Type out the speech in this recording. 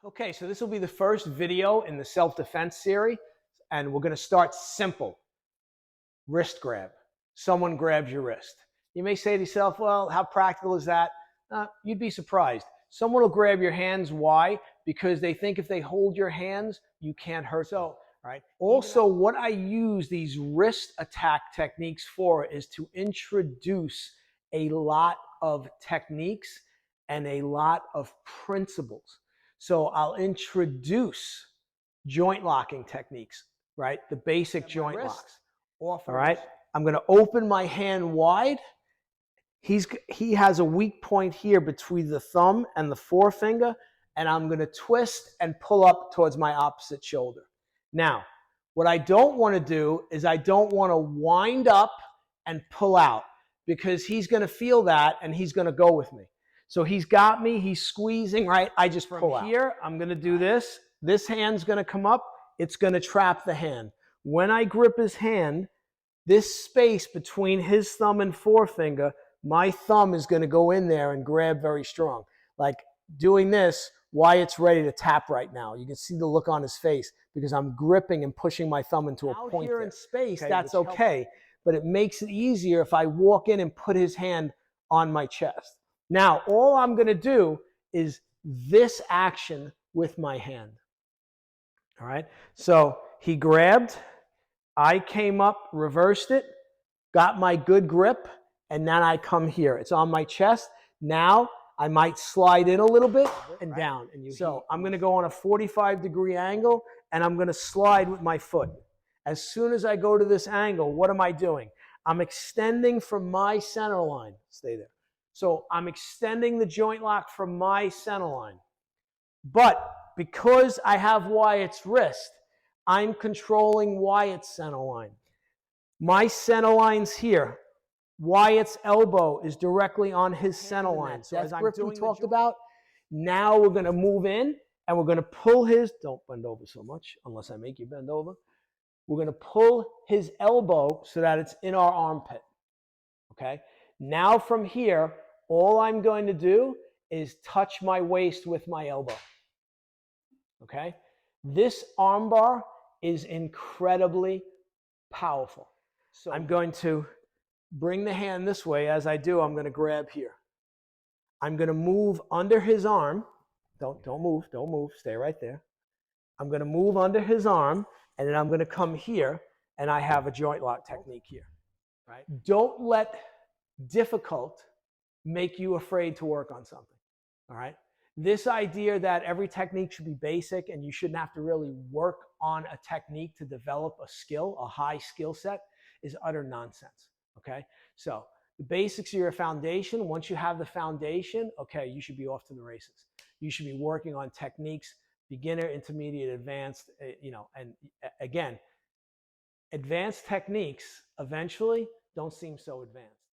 Okay, so this will be the first video in the self-defense series, and we're going to start simple. Wrist grab. Someone grabs your wrist. You may say to yourself, well, how practical is that? You'd be surprised. Someone will grab your hands. Why? Because they think if they hold your hands, you can't hurt them. Right? Also, what I use these wrist attack techniques for is to introduce a lot of techniques and a lot of principles. So I'll introduce joint locking techniques, right? The basic joint locks. All right? I'm going to open my hand wide. He has a weak point here between the thumb and the forefinger, and I'm going to twist and pull up towards my opposite shoulder. Now, what I don't want to do is I don't want to wind up and pull out, because he's going to feel that and he's going to go with me. So he's got me, he's squeezing, right? I just pull out. From here, I'm going to do this. This hand's going to come up. It's going to trap the hand. When I grip his hand, this space between his thumb and forefinger, my thumb is going to go in there and grab very strong. Like doing this, Wyatt's ready to tap right now. You can see the look on his face because I'm gripping and pushing my thumb into a point here in space. Okay, that's okay, but it makes it easier if I walk in and put his hand on my chest. Now, all I'm going to do is this action with my hand. All right? So he grabbed, I came up, reversed it, got my good grip, and then I come here. It's on my chest. Now, I might slide in a little bit and down. So I'm going to go on a 45-degree angle, and I'm going to slide with my foot. As soon as I go to this angle, what am I doing? I'm extending from my center line. Stay there. So I'm extending the joint lock from my center line. But because I have Wyatt's wrist, I'm controlling Wyatt's center line. My center line's here. Wyatt's elbow is directly on his center line. So as grip we talked about, now we're going to move in and we're going to pull his, don't bend over so much unless I make you bend over. We're going to pull his elbow so that it's in our armpit. Okay? Now from here, all I'm going to do is touch my waist with my elbow. Okay? This armbar is incredibly powerful. So I'm going to bring the hand this way. As I do, I'm going to grab here. I'm going to move under his arm. Don't move. Stay right there. I'm going to move under his arm, and then I'm going to come here, and I have a joint lock technique here. Right? Don't let difficult make you afraid to work on something. All right? This idea that every technique should be basic and you shouldn't have to really work on a technique to develop a skill, a high skill set, is utter nonsense. Okay? So the basics are your foundation. Once you have the foundation, okay, you should be off to the races. You should be working on techniques, beginner, intermediate, advanced, and again, advanced techniques eventually don't seem so advanced.